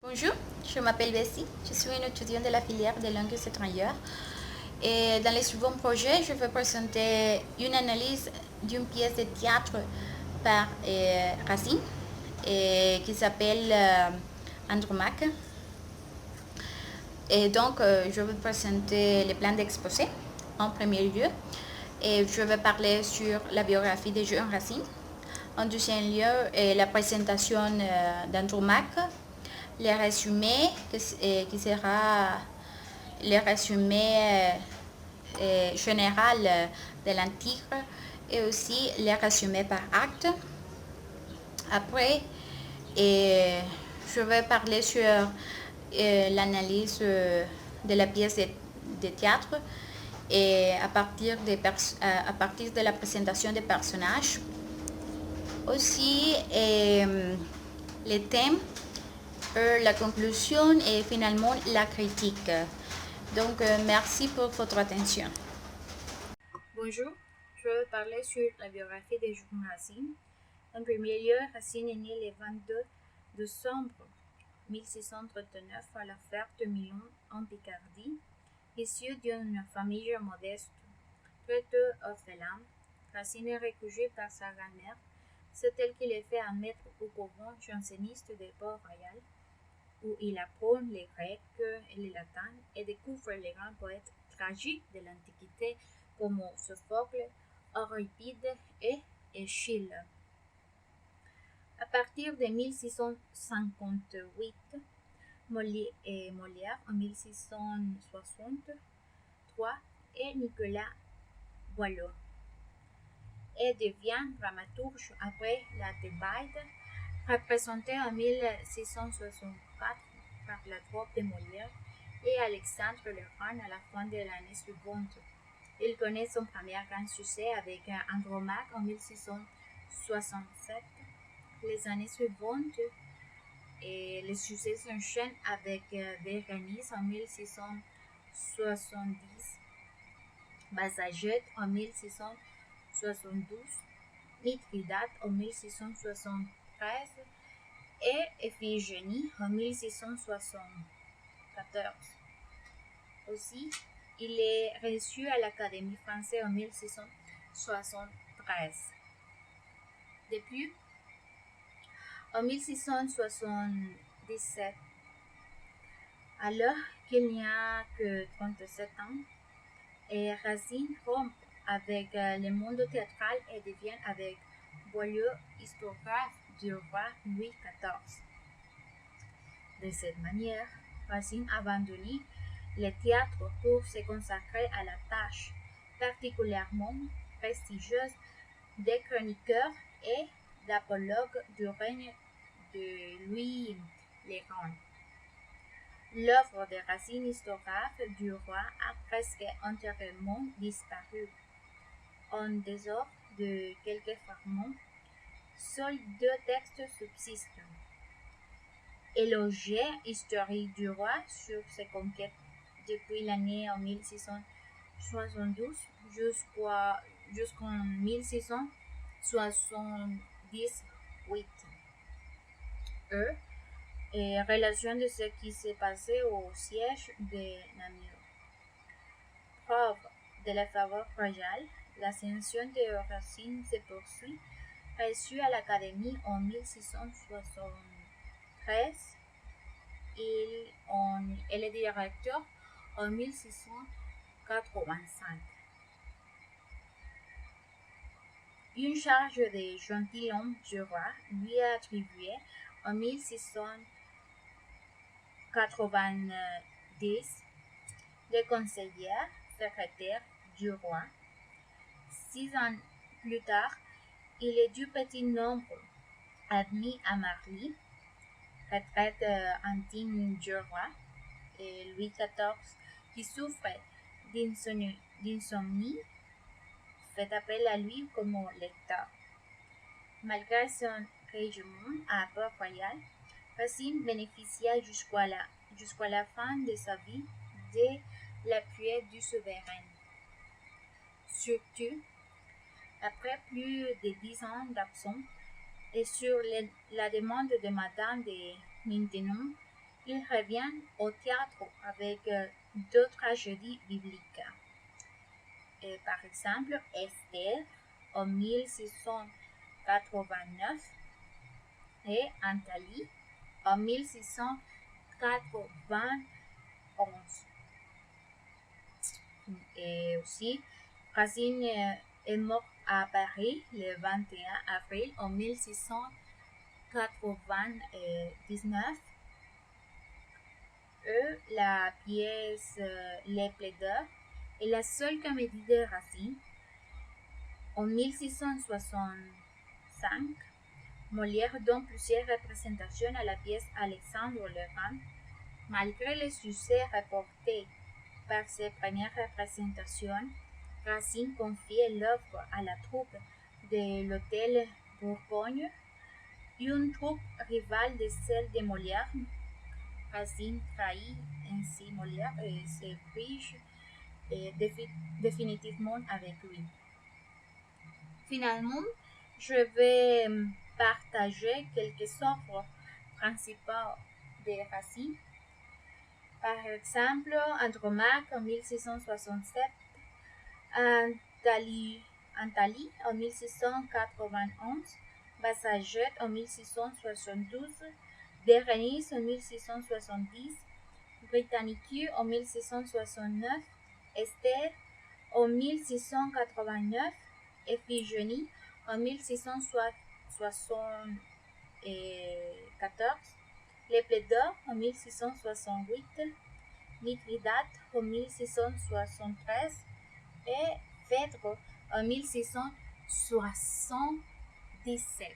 Bonjour, je m'appelle Bessie, je suis une étudiante de la filière des langues étrangères et dans les suivants projets, je vais présenter une analyse d'une pièce de théâtre par Racine qui s'appelle Andromaque. Et donc, je vais présenter les plans d'exposé en premier lieu et je vais parler sur la biographie de Jean Racine. En deuxième lieu, la présentation d'Andromaque, le résumé qui sera le résumé général de l'Antique et aussi le résumé par acte. Après, je vais parler sur l'analyse de la pièce de théâtre et à partir de la présentation des personnages. Aussi, les thèmes, la conclusion et finalement la critique. Donc, merci pour votre attention. Bonjour, je vais parler sur la biographie de Jean Racine. En premier lieu, Racine est né le 22 décembre 1639 à la Ferté de Milon, en Picardie. Issu d'une famille modeste, très tôt orphelin, Racine est recueilli par sa grand-mère. C'est elle qui le fait admettre au couvent janséniste de Port-Royal, où il apprend le grec et le latin et découvre les grands poètes tragiques de l'Antiquité comme Sophocle, Euripide et Échille. À partir de 1658, Molière en 1663 et Nicolas Boileau et devient dramaturge après la Thébaïde, représenté en 1664 par la troupe de Molière et Alexandre le Grand à la fin de l'année suivante. Il connaît son premier grand succès avec Andromaque en 1667. Les années suivantes, et les succès s'enchaînent avec Bérénice en 1670, Bajazet en 1672, Mithridate en 1673 et Iphigénie en 1674. Aussi, il est reçu à l'Académie française en 1673. Depuis, en 1677, alors qu'il n'y a que 37 ans, et Racine rompt avec le monde théâtral et devient avec Boileau historiographe du roi Louis XIV. De cette manière, Racine abandonne le théâtre pour se consacrer à la tâche particulièrement prestigieuse des chroniqueurs et d'apologues du règne de Louis le Grand. L'œuvre de Racine, historiographe du roi, a presque entièrement disparu. En dehors de quelques fragments, seuls deux textes subsistent. Éloge historique du roi sur ses conquêtes depuis l'année 1672 jusqu'en 1678. Et relation de ce qui s'est passé au siège de Namur. Preuve de la faveur royale, l'ascension de Racine se poursuit. Reçu à l'Académie en 1673, il est directeur en 1685. Une charge de gentilhomme du roi lui est attribuée en 1690 de conseiller secrétaire du roi. 6 ans plus tard, il est du petit nombre admis à Marly, retraite intime du roi, et Louis XIV, qui souffre d'insomnie, fait appel à lui comme lecteur. Malgré son régiment à Port-Royal, Racine bénéficia jusqu'à la fin de sa vie de l'appui du souverain. Surtout, après plus de 10 ans d'absence, et sur la demande de Madame de Maintenon, Il revient au théâtre avec deux tragédies bibliques. Par exemple, Esther en 1689 et Antalya en 1691. Et aussi, Racine est mort à Paris le 21 avril en 1699. La pièce Les Plaideurs est la seule comédie de Racine. En 1665, Molière donne plusieurs représentations à la pièce Alexandre le Grand. Malgré le succès rapporté par ses premières représentations, Racine confie l'œuvre à la troupe de l'Hôtel Bourgogne, une troupe rivale de celle de Molière. Racine trahit ainsi Molière et se fige définitivement avec lui. Finalement, je vais partager quelques œuvres principales de Racine. Par exemple, Andromaque en 1667, Antalya en 1691, Bajazet en 1672, Bérénice en 1670, Britannicus en 1669, Esther en 1689, Iphigénie en 1674, Les Plaideurs en 1668, Mithridate en 1673 et Phèdre en 1677.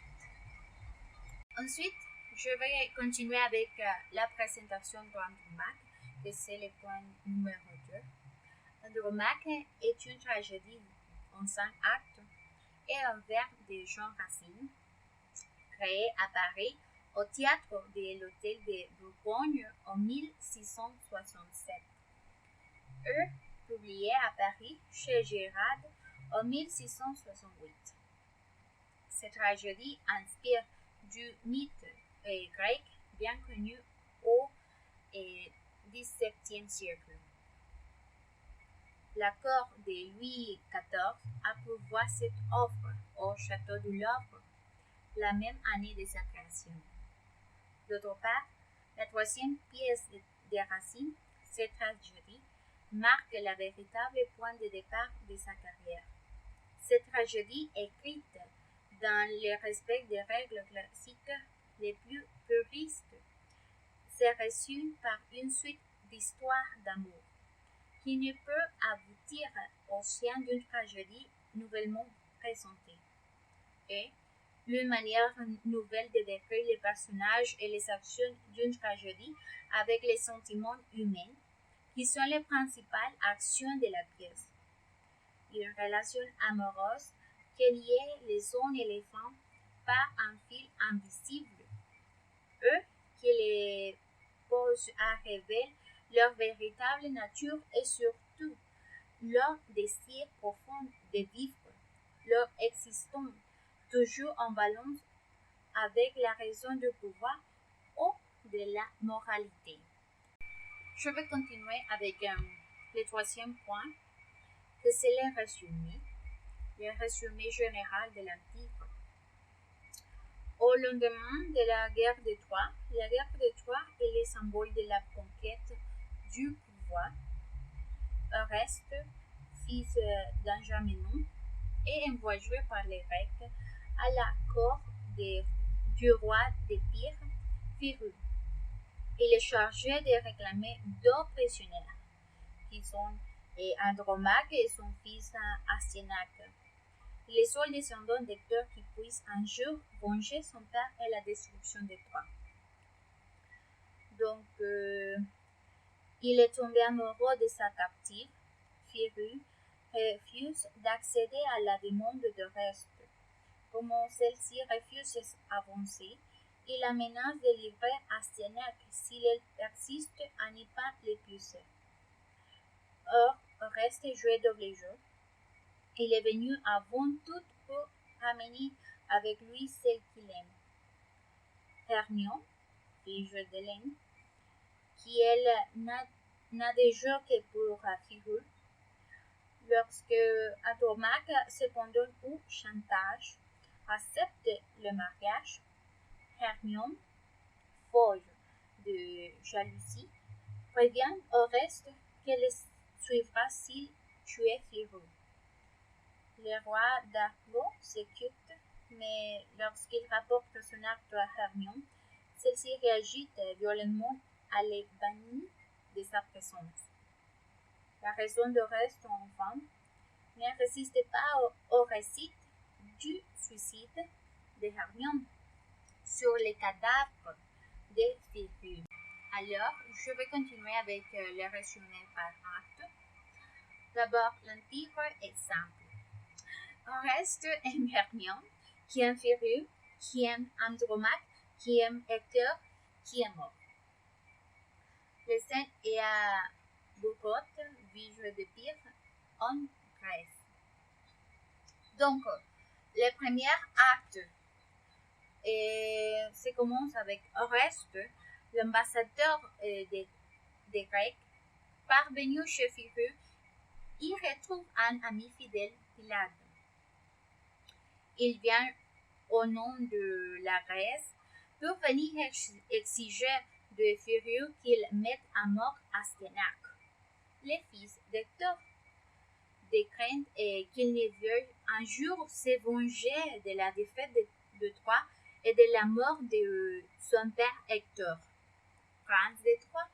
Ensuite, je vais continuer avec la présentation d'Andromaque, que c'est le point numéro 2. Andromaque est une tragédie en 5 actes et un vers de Jean Racine, créé à Paris au théâtre de l'Hôtel de Bourgogne en 1667. Publié à Paris chez Gérard en 1668. Cette tragédie inspire du mythe grec bien connu au XVIIe siècle. La cour de Louis XIV approuva cette œuvre au château de Louvre la même année de sa création. D'autre part, la troisième pièce de Racine, cette tragédie, marque le véritable point de départ de sa carrière. Cette tragédie, écrite dans le respect des règles classiques les plus puristes, se résume par une suite d'histoires d'amour qui ne peut aboutir au sein d'une tragédie nouvellement présentée, et une manière nouvelle de décrire les personnages et les actions d'une tragédie avec les sentiments humains qui sont les principales actions de la pièce. Une relation amoureuse qui lie les hommes et les femmes par un fil invisible, eux qui les posent à révéler leur véritable nature et surtout leur désir profond de vivre leur existence, toujours en balance avec la raison du pouvoir ou de la moralité. Je vais continuer avec le troisième point, que c'est le résumé général de l'Empire. Au lendemain de la guerre de Troie, la guerre de Troie est le symbole de la conquête du pouvoir. Oreste, fils d'Agamemnon, est envoyé par les Grecs à la cour du roi d'Épire, Pyrrhus. Il est chargé de réclamer deux prisonniers, qui sont Andromaque et son fils Astyanaque, les seuls descendants d'Hector qui puissent un jour venger son père et la destruction de Troie. Donc, il est tombé amoureux de sa captive. Pyrrhus refuse d'accéder à la demande d'Oreste. Comme celle-ci refuse d'avancer, il la menace de livrer Astyanaque s'il persiste à ne pas l'épouser. Or, Oreste jouait double jeu. Il est venu avant tout pour ramener avec lui celle qu'il aime. Hermione, fille d'Hélène, n'a de jeu que pour Firul. Lorsque Andromaque, cependant au chantage, accepte le mariage, Hermione, folle de jalousie, prévient Oreste qu'elle suivra s'il tuait Firul. Le roi d'Argo s'écoute, mais lorsqu'il rapporte son acte à Hermione, celle-ci réagit violemment à les bannir de sa présence. La raison d'Oreste enfant ne résiste pas au récit du suicide de Hermione sur les cadavres de Firul. Alors, je vais continuer avec le résumé par acte. D'abord, l'intrigue est simple. Oreste aime Hermione, qui aime Firul, qui aime Andromaque, qui aime Hector, qui est mort. Le scène est à Bourgogne, ville de Pire, en Grèce. Donc, le premier acte se commence avec Oreste, l'ambassadeur des Grecs, parvenu chez Firul. Il retrouve un ami fidèle, Pylade. Il vient au nom de la Grèce pour venir exiger de Firul qu'il mette à mort Astyanaque, le fils d'Hector, de crainte qu'il ne veuille un jour se venger de la défaite de Troie et de la mort de son père Hector, prince de Troie.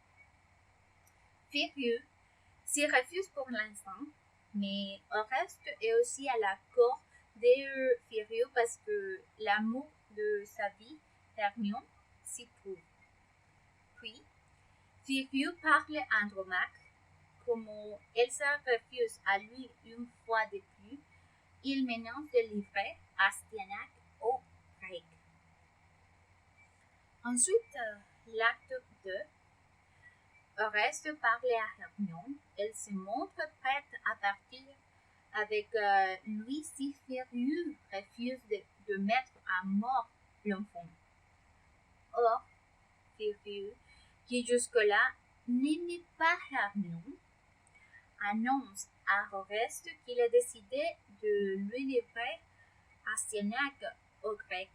Firul s'y refuse pour l'instant, mais Oreste est aussi à la cour de Firul parce que l'amour de sa vie, Hermione, s'y trouve. Puis, Firul parle à Andromaque. Comme Elsa refuse à lui une fois de plus, il menace de livrer Astyanaque aux Grecs. Ensuite, l'acte 2. Oreste parle à Hermione. Elle se montre prête à partir avec lui si Firul refuse de mettre à mort l'enfant. Or, Firul, qui jusque-là n'aimait pas Hermione, annonce à Oreste qu'il a décidé de lui livrer Astyanaque aux Grecs,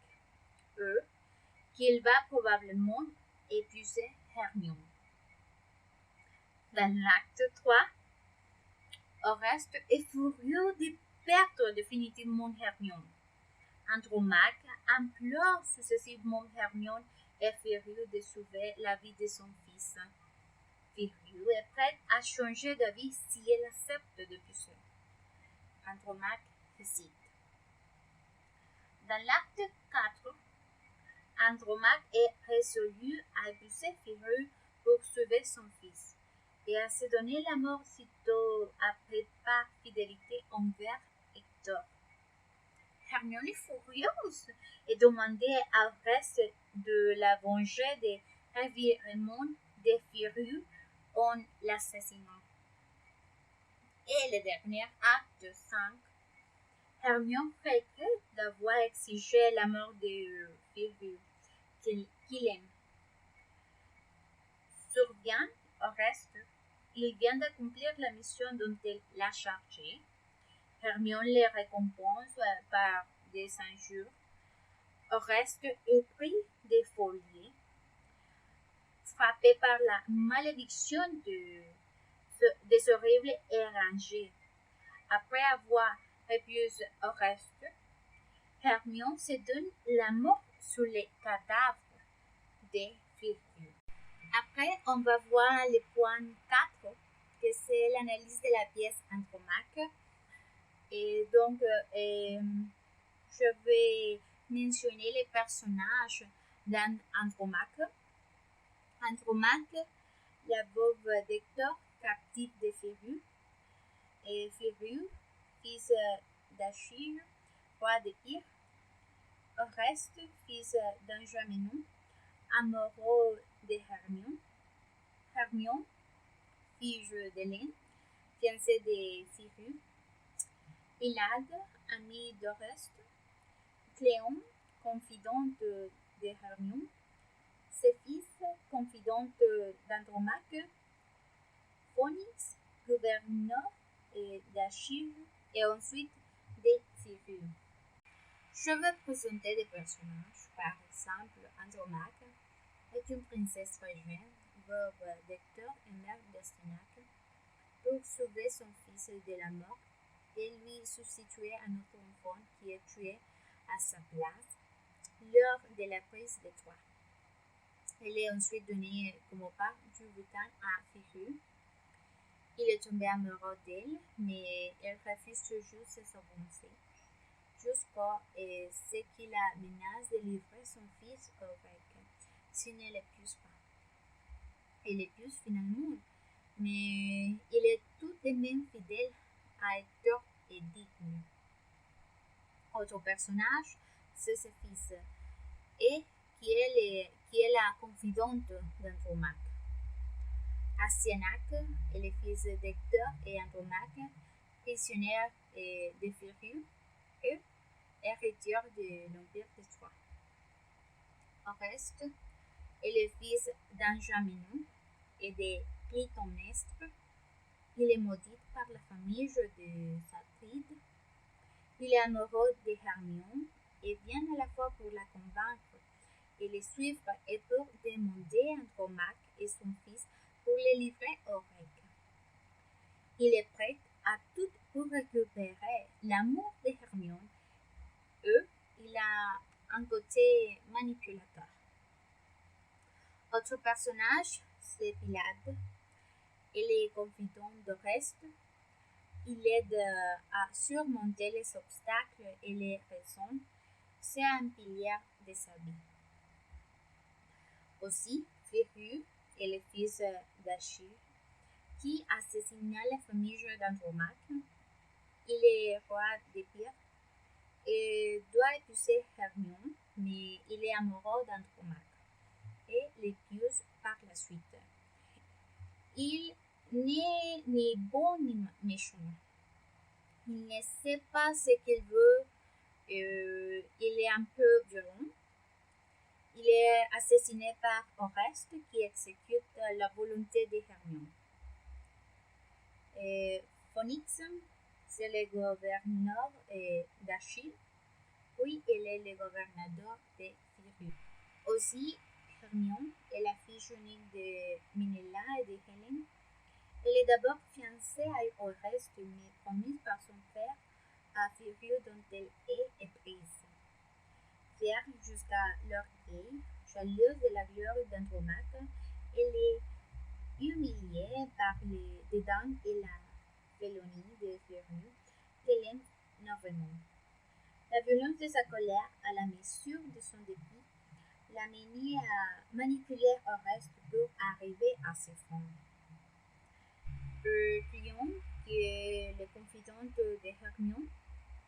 qu'il va probablement épouser Hermione. Dans l'acte 3, Oreste est furieux de perdre définitivement Hermione. Andromaque implore successivement Hermione et Firul de sauver la vie de son fils. Firul est prête à changer d'avis si elle accepte d'épouser. Andromaque hésite. Dans l'acte 4, Andromaque est résolu à épouser Firul pour sauver son fils et à se donner la mort sitôt après par fidélité envers Hector. Hermione est furieuse et demande à Oreste de la venger des revirements de Firul en l'assassinant. Et le dernier acte 5, Hermione regrette d'avoir exigé la mort de Firul, qu'il aime. Survient Oreste. Il vient d'accomplir la mission dont elle l'a chargé. Hermione les récompense par des injures. Oreste est pris de folie, frappé par la malédiction des horribles érangés. Après avoir refusé Oreste, Hermione se donne la mort sur les cadavres des Firul. Après, on va voir le point 4, que c'est l'analyse de la pièce Andromaque. Et donc, je vais mentionner les personnages dans Andromaque. Andromaque, la veuve d'Hector, captive de Firul. Et Firul, fils d'Achille, roi de Pire. Oreste, fils d'Andraménon, amoureux de Hermione. Hermione, fille d'Hélène, fiancée de Firul. Pylade, amie d'Oreste. Cléon, confidente de Hermione. ses fils confidents d'Andromaque, Phonix, gouverneur d'Achille et ensuite des Cyrus. Je vais présenter des personnages. Par exemple, Andromaque est une princesse phrygienne, veuve d'Hector et mère d'Astrénaque. Pour sauver son fils de la mort et lui substituer un autre enfant qui est tué à sa place lors de la prise de Troie. Elle est ensuite donnée comme part du butin à Pyrrhus. Il est tombé amoureux d'elle, mais elle refuse toujours de s'avancer jusqu'à ce qu'il la menace de livrer son fils au grec s'il ne l'épouse pas. Elle l'épouse finalement, mais il est tout de même fidèle à Hector et digne. Autre personnage, c'est ce fils, et qui est la confidente d'Andromaque. Astyanaque est le fils d'Hector et Andromaque, prisonnière de Pyrrhus et héritière de l'Empire de Troie. Oreste est le fils d'Anjamino et de Clytemnestre. Il est maudit par la famille de Satride. Il est amoureux de Hermione et vient à la fois pour la convaincre et les suivre et pour demander Andromaque et son fils pour les livrer aux Grecs. Il est prêt à tout pour récupérer l'amour de Hermione. Il a un côté manipulateur. Autre personnage, c'est Pylade. Il est confident d'Oreste. Il aide à surmonter les obstacles et les raisons. C'est un pilier de sa vie. Aussi, Pyrrhus est le fils d'Achille, qui assassina la famille d'Andromaque. Il est roi d'Épire et doit épouser Hermione, mais il est amoureux d'Andromaque et l'épouse par la suite. Il n'est ni bon ni méchant. Il ne sait pas ce qu'il veut. Il est un peu violent. Il est assassiné par Oreste qui exécute la volonté de Hermione. Phonix, c'est le gouverneur d'Achille. Oui, il est le gouverneur de Pyrrhus. Aussi, Hermione est la fille unique de Minella et de Hélène. Elle est d'abord fiancée à Oreste, mais promise par son père à Pyrrhus dont elle est éprise. Fière jusqu'à l'orgueil, jalouse de la gloire d'Andromaque, elle est humiliée par les dédains et la félonie de Pyrrhus qu'elle aime énormément. La violence de sa colère, à la mesure de son dépit, l'a menée à manipuler Oreste pour arriver à ses fins. Cléon, qui est le confident de Hermione,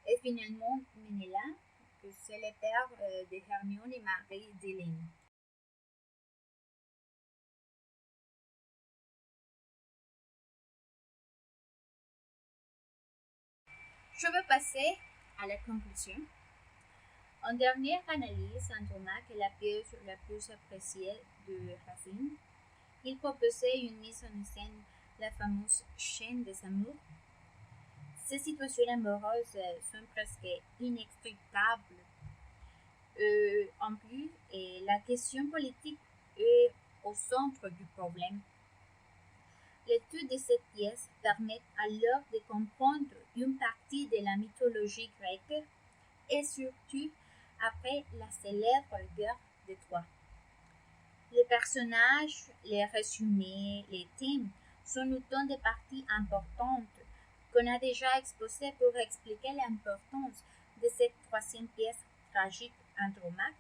est finalement Minella, que c'est le père de Hermione et mari d'Hélène. Je vais passer à la conclusion. En dernière analyse, Andromaque est la pièce la plus appréciée de Racine. Il proposait une mise en scène, la fameuse chaîne des amours. Ces situations amoureuses sont presque inextricables. En plus, la question politique est au centre du problème. L'étude de cette pièce permet alors de comprendre une partie de la mythologie grecque et surtout après la célèbre guerre de Troie. Les personnages, les résumés, les thèmes sont autant de parties importantes qu'on a déjà exposées pour expliquer l'importance de cette troisième pièce tragique Andromaque,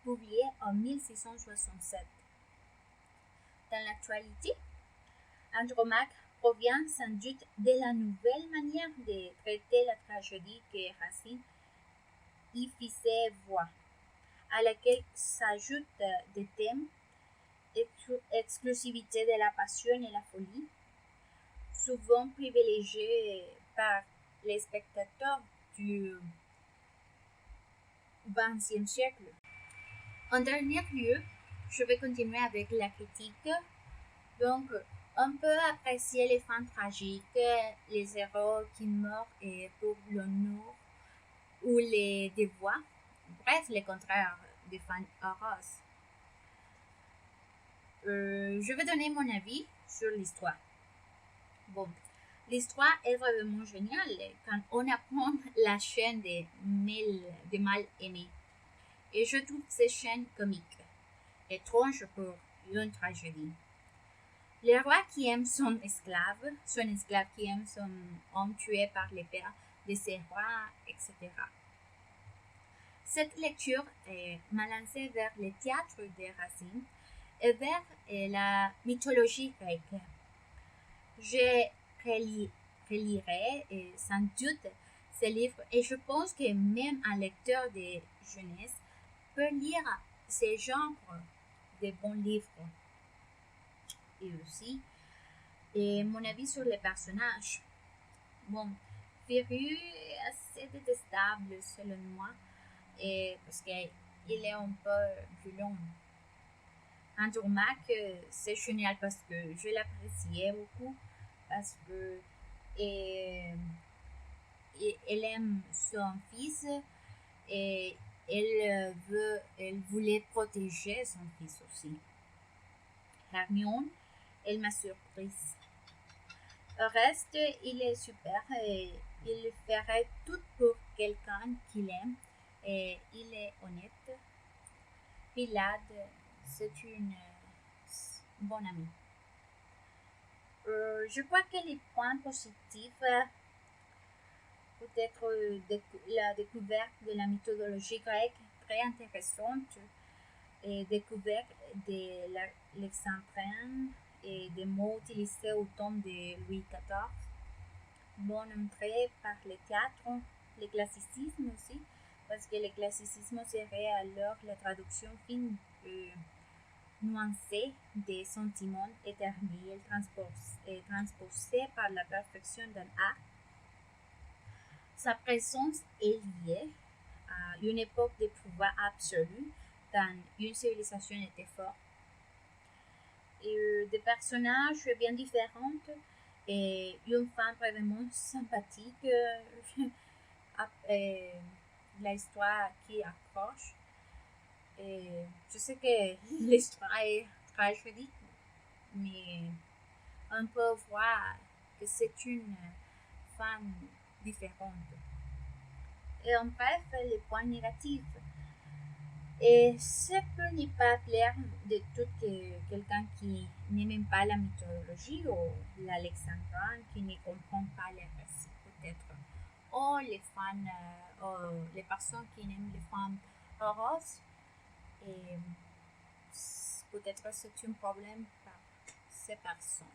publiée en 1667. Dans l'actualité, Andromaque provient sans doute de la nouvelle manière de traiter la tragédie que Racine y faisait voir, à laquelle s'ajoutent des thèmes exclusivité de la passion et la folie, souvent privilégiés par les spectateurs du XXe siècle. En dernier lieu, je vais continuer avec la critique. Donc, on peut apprécier les fins tragiques, les héros qui meurent et pour l'honneur ou les devoirs. Bref, le contraire des fins heureuses. Je vais donner mon avis sur l'histoire. Bon, l'histoire est vraiment géniale quand on apprend la chaîne des mal aimés. Et je trouve ces chaînes comiques, étranges pour une tragédie. Le roi qui aime son esclave qui aime son homme tué par les pères de ses rois, etc. Cette lecture m'a lancé vers le théâtre des Racine et vers la mythologie grecque. Je relirai sans doute ces livres et je pense que même un lecteur de jeunesse peut lire ces genres de bons livres. Et aussi, mon avis sur les personnages. Bon, Firu est assez détestable selon moi parce qu'il est un peu violent. Andromaque, c'est génial parce que je l'appréciais beaucoup parce que elle aime son fils et elle voulait protéger son fils aussi. Hermione, elle m'a surprise. Au reste, il est super et il ferait tout pour quelqu'un qu'il aime et il est honnête. Pilade, c'est une bonne amie. Je crois que les points positifs, peut-être la découverte de la mythologie grecque très intéressante et découverte de l'alexandrine et des mots utilisés au temps de Louis XIV. Bonne entrée par le théâtre, le classicisme aussi, parce que le classicisme serait alors la traduction fine nuancée des sentiments éternels transposés par la perfection d'un art. Sa présence est liée à une époque de pouvoir absolu quand une civilisation était forte. Et des personnages bien différents et une femme vraiment sympathique. L'histoire qui accroche. Et je sais que l'histoire est tragique, mais on peut voir que c'est une femme différente. Et en bref, les points négatifs. Et ça peut ne pas plaire de tout quelqu'un qui n'aime pas la mythologie ou l'alexandrine, qui ne comprend pas les récits, peut-être. Ou les fans, les personnes qui aiment les femmes heureuses. Et peut-être c'est un problème pour ces personnes.